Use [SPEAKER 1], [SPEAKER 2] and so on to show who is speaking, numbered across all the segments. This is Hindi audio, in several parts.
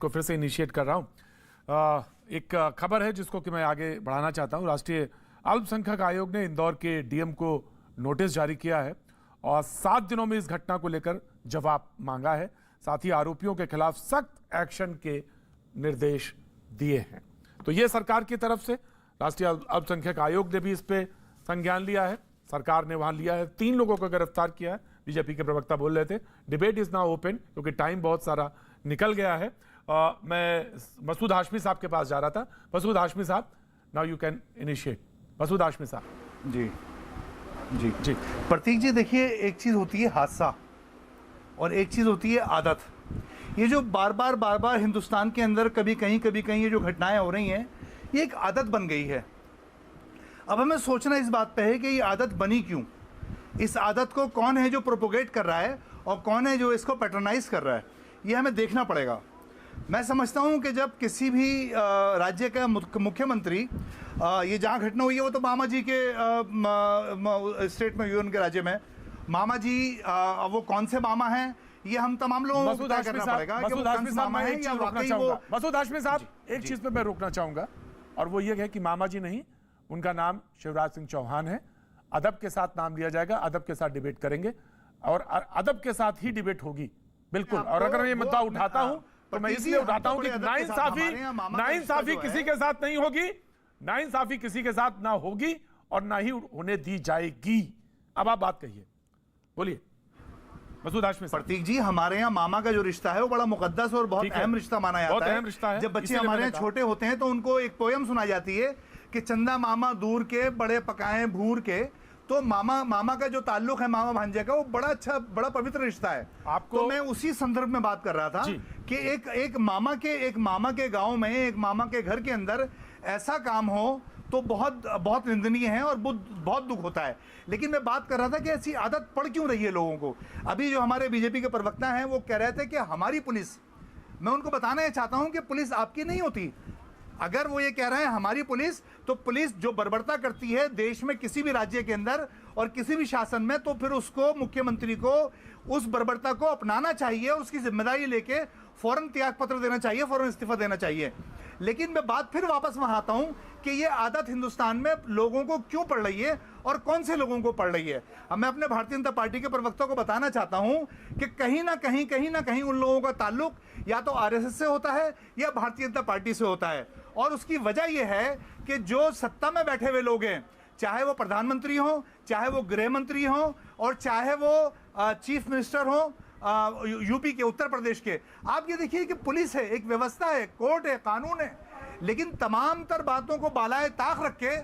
[SPEAKER 1] को फिर से इनिशिएट कर रहा हूं। एक खबर है जिसको कि मैं आगे बढ़ाना चाहता हूं। राष्ट्रीय अल्पसंख्यक आयोग ने इंदौर के डीएम को नोटिस जारी किया है और 7 दिनों में इस घटना को लेकर जवाब मांगा है। साथ ही आरोपियों के खिलाफ सख्त एक्शन के निर्देश दिए हैं। तो ये सरकार की तरफ से राष्ट्रीय अल्पसंख्यक आयोग ने भी इस पे संज्ञान लिया है। सरकार ने वहां लिया है, 3 लोगों को गिरफ्तार किया है। बीजेपी के प्रवक्ता बोल रहे थे डिबेट इज नाउ ओपन, क्योंकि टाइम बहुत सारा निकल गया है। मैं मसूद हाशमी साहब के पास जा रहा था। मसूद हाशमी साहब, now you can initiate. Masood Hashmi साहब।
[SPEAKER 2] जी जी जी प्रतीक जी, देखिए, एक चीज होती है हादसा और एक चीज होती है आदत। ये जो बार बार हिंदुस्तान के अंदर कभी कहीं ये जो घटनाएं हो रही हैं, ये एक आदत बन गई है। अब हमें सोचना इस बात पे है कि ये आदत बनी क्यों, इस आदत को कौन है जो प्रोपोगेट कर रहा है और कौन है जो इसको पैटर्नाइज कर रहा है, ये हमें देखना पड़ेगा। मैं समझता हूं कि जब किसी भी राज्य का मुख्यमंत्री, ये जहां घटना हुई है वो तो मामा जी के स्टेट में हुई, उनके राज्य में, मामा जी वो कौन से मामा हैं, ये हम तमाम लोगों को तय करना पड़ेगा कि वो कौन से मामा हैं या वाकई वो।
[SPEAKER 1] मसूद हाशमी साहब, एक चीज पे मैं रोकना चाहूंगा, और वो ये है कि मामा जी नहीं, उनका नाम शिवराज सिंह चौहान है। अदब के साथ नाम लिया जाएगा, अदब के साथ डिबेट करेंगे और अदब के साथ ही डिबेट होगी, बिल्कुल। और अगर मैं ये मुद्दा उठाता हूं तो मैं इसलिए उठाता हूं कि नाइंसाफी किसी के साथ नहीं होगी, नाइंसाफी किसी के साथ ना होगी और ना ही होने दी जाएगी। अब आप बात कहिए, बोलिए मसूद हाशमी।
[SPEAKER 2] प्रतीक जी, हमारे यहाँ मामा का जो रिश्ता है वो बड़ा मुकद्दस और बहुत अहम रिश्ता माना जाता है।
[SPEAKER 1] बहुत अहम रिश्ता है।
[SPEAKER 2] जब बच्चे हमारे यहाँ छोटे होते हैं तो उनको एक पोयम सुनाई जाती है कि चंदा मामा दूर के बड़े पकाए भूर के। तो मामा का जो ताल्लुक है मामा भांजे का, वो बड़ा अच्छा, बड़ा पवित्र रिश्ता है।
[SPEAKER 1] आपको
[SPEAKER 2] तो मैं उसी संदर्भ में बात कर रहा था कि एक मामा के गांव में, एक मामा के घर के अंदर ऐसा काम हो तो बहुत निंदनीय है और बहुत दुख होता है। लेकिन मैं बात कर रहा था कि ऐसी आदत पड़ क्यों रही है लोगों को। अभी जो हमारे बीजेपी के प्रवक्ता हैं वो कह रहे थे कि हमारी पुलिस, मैं उनको बताना चाहता हूं कि पुलिस आपकी नहीं होती। अगर वो ये कह रहे हैं हमारी पुलिस, तो पुलिस जो बर्बरता करती है देश में किसी भी राज्य के अंदर और किसी भी शासन में, तो फिर उसको, मुख्यमंत्री को उस बर्बरता को अपनाना चाहिए और उसकी जिम्मेदारी लेके फौरन त्याग पत्र देना चाहिए, फौरन इस्तीफा देना चाहिए। लेकिन मैं बात फिर वापस वहां आता हूं कि ये आदत हिंदुस्तान में लोगों को क्यों पड़ रही है और कौन से लोगों को पड़ रही है। अब मैं अपने भारतीय जनता पार्टी के प्रवक्ता को बताना चाहता हूं कि कहीं ना कहीं उन लोगों का ताल्लुक या तो आरएसएस से होता है या भारतीय जनता पार्टी से होता है। और उसकी वजह यह है कि जो सत्ता में बैठे हुए लोग हैं, चाहे वो प्रधानमंत्री हो, चाहे वो गृह मंत्री हो और चाहे वो चीफ मिनिस्टर हो यूपी के, उत्तर प्रदेश के, आप ये देखिए कि पुलिस है, एक व्यवस्था है, कोर्ट है, कानून है। लेकिन तमाम तर बातों को बालाए ताक रख के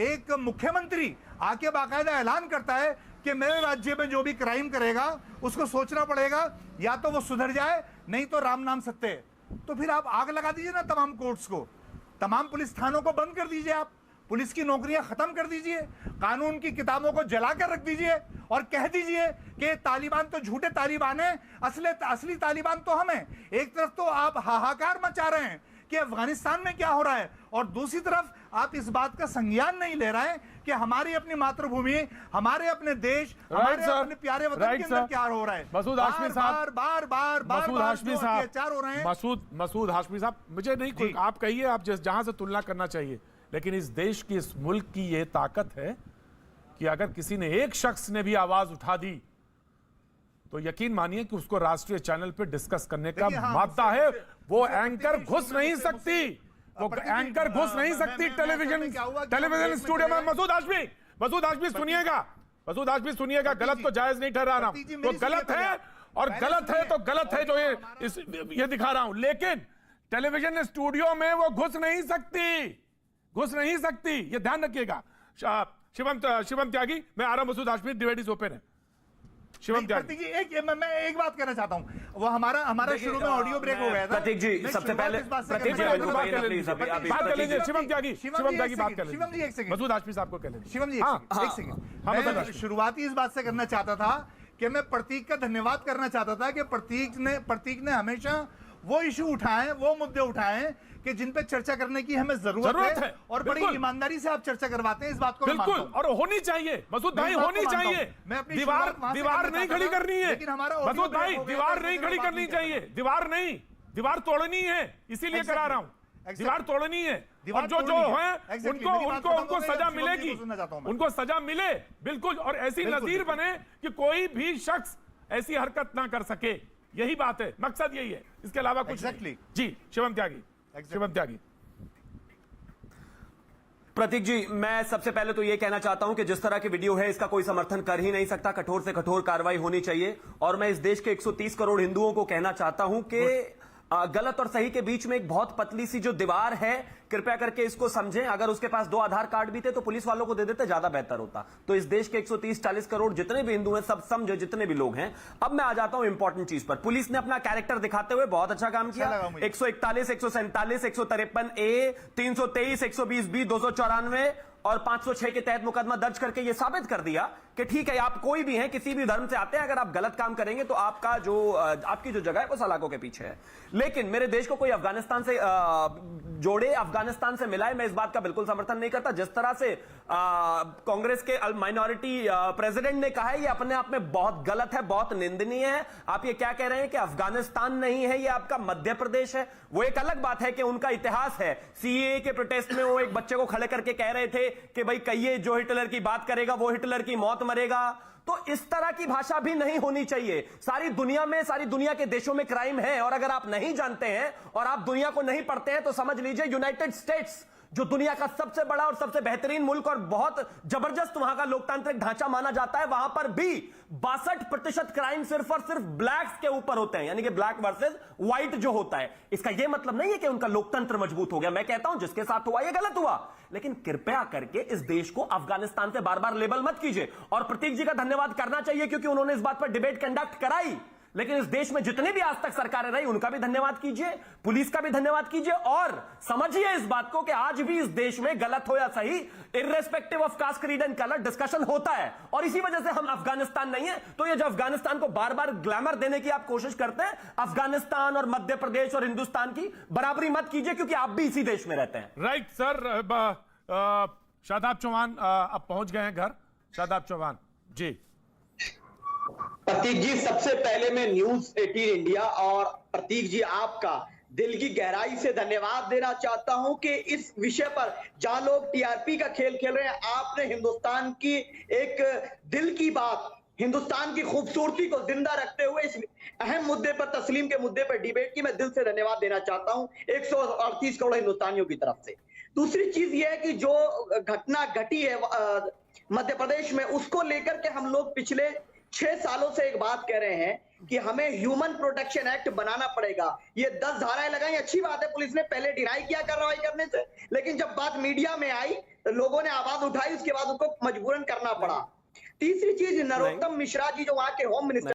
[SPEAKER 2] एक मुख्यमंत्री आके बाकायदा ऐलान करता है कि मेरे राज्य में जो भी क्राइम करेगा उसको सोचना पड़ेगा, या तो वो सुधर जाए नहीं तो राम नाम सत्य है। तो फिर आप आग लगा दीजिए ना तमाम कोर्ट्स को, तमाम पुलिस थानों को बंद कर दीजिए, आप पुलिस की नौकरियां खत्म कर दीजिए, कानून की किताबों को जलाकर रख दीजिए और कह दीजिए कि तालिबान तो झूठे तालिबान हैं, असली तालिबान तो हम हैं। एक तरफ तो आप हाहाकार मचा रहे हैं कि अफगानिस्तान में क्या हो रहा है, और दूसरी तरफ आप इस बात का संज्ञान नहीं ले रहे हैं कि हमारी अपनी मातृभूमि, हमारे अपने देश, हमारे अपने प्यारे वतन के अंदर क्या हो रहा है।
[SPEAKER 1] मसूद हाशमी साहब,
[SPEAKER 2] बार अत्याचार हो रहे हैं।
[SPEAKER 1] मसूद हाशमी साहब, मुझे नहीं, आप कहिए, आप जहां से तुलना करना चाहिए, लेकिन इस देश की, इस मुल्क की यह ताकत है कि अगर किसी ने, एक शख्स ने भी आवाज उठा दी तो यकीन मानिए कि उसको राष्ट्रीय चैनल पे डिस्कस करने का मादा है। वो एंकर घुस नहीं सकती, वो एंकर घुस नहीं सकती टेलीविजन स्टूडियो में। मसूद हाशमी सुनिएगा, मसूद हाशमी सुनिएगा, गलत तो जायज नहीं ठहरा रहा हूं, तो गलत है और गलत है तो गलत है जो ये दिखा रहा हूं, लेकिन टेलीविजन स्टूडियो में वो घुस नहीं सकती, ये ध्यान रखिएगा। शिवम त्यागी, मैं आ रहा हूं। Masood Hashmi, debate is open है। शिवम त्यागी
[SPEAKER 2] जी, मैं एक बात कहना चाहता हूं, वो हमारा शुरू में ऑडियो ब्रेक हो गया था।
[SPEAKER 3] प्रतीक जी, सबसे पहले
[SPEAKER 1] बात कर लीजिए। शिवम त्यागी बात कर लीजिए।
[SPEAKER 2] शिवम जी एक सेकंड,
[SPEAKER 1] मसूद हाशमी साहब को कह लीजिए।
[SPEAKER 2] शिवम जी एक सेकंड, मैं शुरुआती इस बात से करना चाहता था कि मैं प्रतीक का धन्यवाद करना चाहता था कि प्रतीक ने हमेशा वो इशू उठाए, वो मुद्दे उठाए कि जिन पे चर्चा करने की हमें जरूरत है और बड़ी ईमानदारी से आप चर्चा करवाते हैं। इस बात को मैं मानता हूं
[SPEAKER 1] और होनी चाहिए मसूद भाई, होनी चाहिए। दीवार नहीं खड़ी करनी है, लेकिन हमारा मसूद भाई, दीवार नहीं खड़ी करनी चाहिए, दीवार नहीं, दीवार तोड़नी है, इसीलिए करा रहा हूं। दीवार तोड़नी है, और जो जो है उनको सजा मिलेगी, उनको सजा मिले बिल्कुल, और ऐसी नजीर बने कि कोई भी शख्स ऐसी हरकत ना कर सके। यही बात है, मकसद यही है, इसके अलावा कुछ नहीं। जी शिवम त्यागी, शिवम त्यागी।
[SPEAKER 3] प्रतीक जी, मैं सबसे पहले तो यह कहना चाहता हूं कि जिस तरह की वीडियो है इसका कोई समर्थन कर ही नहीं सकता। कठोर से कठोर कार्रवाई होनी चाहिए। और मैं इस देश के 130 करोड़ हिंदुओं को कहना चाहता हूं कि गलत और सही के बीच में एक बहुत पतली सी जो दीवार है, कृपया करके इसको समझें। अगर उसके पास 2 आधार कार्ड भी थे तो पुलिस वालों को दे देते, ज्यादा बेहतर होता। तो इस देश के 130-40 करोड़ जितने भी हिंदू हैं, सब समझे, जितने भी लोग हैं। अब मैं आ जाता हूं इंपॉर्टेंट चीज पर। पुलिस ने अपना कैरेक्टर दिखाते हुए बहुत अच्छा काम किया। 141, 147, 153A, 323, 120B, 294 और 506 के तहत मुकदमा दर्ज करके यह साबित कर दिया कि ठीक है, आप कोई भी हैं, किसी भी धर्म से आते हैं, अगर आप गलत काम करेंगे तो आपकी जो जगह है वो सलाखों के पीछे है। लेकिन मेरे देश को कोई अफगानिस्तान से जोड़े, अफगानिस्तान से मिलाए, मैं इस बात का बिल्कुल समर्थन नहीं करता। जिस तरह से कांग्रेस के माइनॉरिटी प्रेसिडेंट ने कहा है, ये अपने आप में बहुत गलत है, बहुत निंदनीय है। आप ये क्या कह रहे हैं कि अफगानिस्तान नहीं है, ये आपका मध्य प्रदेश है। वो एक अलग बात है कि उनका इतिहास है। सीएए के प्रोटेस्ट में वो एक बच्चे को खड़े करके कह रहे थे कि भाई कहिए, जो हिटलर की बात करेगा वो हिटलर की मौत मरेगा। तो इस तरह की भाषा भी नहीं होनी चाहिए। सारी दुनिया में, सारी दुनिया के देशों में क्राइम है, और अगर आप नहीं जानते हैं और आप दुनिया को नहीं पढ़ते हैं तो समझ लीजिए यूनाइटेड स्टेट्स, जो दुनिया का सबसे बड़ा और सबसे बेहतरीन मुल्क और बहुत जबरदस्त वहां का लोकतांत्रिक ढांचा माना जाता है, वहां पर भी 62% क्राइम सिर्फ और सिर्फ ब्लैक्स के ऊपर होते हैं, यानी कि ब्लैक वर्सेस व्हाइट जो होता है। इसका यह मतलब नहीं है कि उनका लोकतंत्र मजबूत हो गया। मैं कहता हूं जिसके साथ हुआ यह गलत हुआ, लेकिन कृपया करके इस देश को अफगानिस्तान से बार बार लेबल मत कीजिए। और प्रतीक जी का धन्यवाद करना चाहिए क्योंकि उन्होंने इस बात पर डिबेट कंडक्ट कराई। लेकिन इस देश में जितनी भी आज तक सरकारें रही, उनका भी धन्यवाद कीजिए, पुलिस का भी धन्यवाद कीजिए, और समझिए इस बात को कि आज भी इस देश में गलत हो या सही, irrespective of caste, creed and colour, discussion होता है। और इसी वजह से हम अफगानिस्तान नहीं है। तो ये जो अफगानिस्तान को बार बार ग्लैमर देने की आप कोशिश करते हैं, अफगानिस्तान और मध्य प्रदेश और हिंदुस्तान की बराबरी मत कीजिए, क्योंकि आप भी इसी देश में रहते हैं।
[SPEAKER 1] Right sir. शादाब चौहान अब पहुंच गए हैं घर। शादाब चौहान जी।
[SPEAKER 4] प्रतीक जी, सबसे पहले मैं न्यूज 18 इंडिया और प्रतीक जी आपका दिल की गहराई से धन्यवाद देना चाहता हूं कि इस विषय पर जहां लोग टीआरपी का खेल खेल रहे हैं, आपने हिंदुस्तान की एक दिल की बात, हिंदुस्तान की खूबसूरती को जिंदा रखते हुए इस अहम मुद्दे पर, तस्लीम के मुद्दे पर डिबेट की मैं दिल से धन्यवाद देना चाहता हूं 138 करोड़ हिंदुस्तानियों की तरफ से। दूसरी चीज यह है कि जो घटना घटी है मध्य प्रदेश में, उसको लेकर के हम लोग पिछले 6 सालों से एक बात कह रहे हैं कि हमें ह्यूमन प्रोटेक्शन एक्ट बनाना पड़ेगा। ये 10 धाराएं लगाई, अच्छी बात है, पुलिस ने पहले डिनाई किया कार्रवाई करने से, लेकिन जब बात मीडिया में आई तो लोगों ने आवाज उठाई, उसके बाद उनको मजबूरन करना पड़ा। तीसरी चीज, नरोत्तम मिश्रा जी जो वहां के होम मिनिस्टर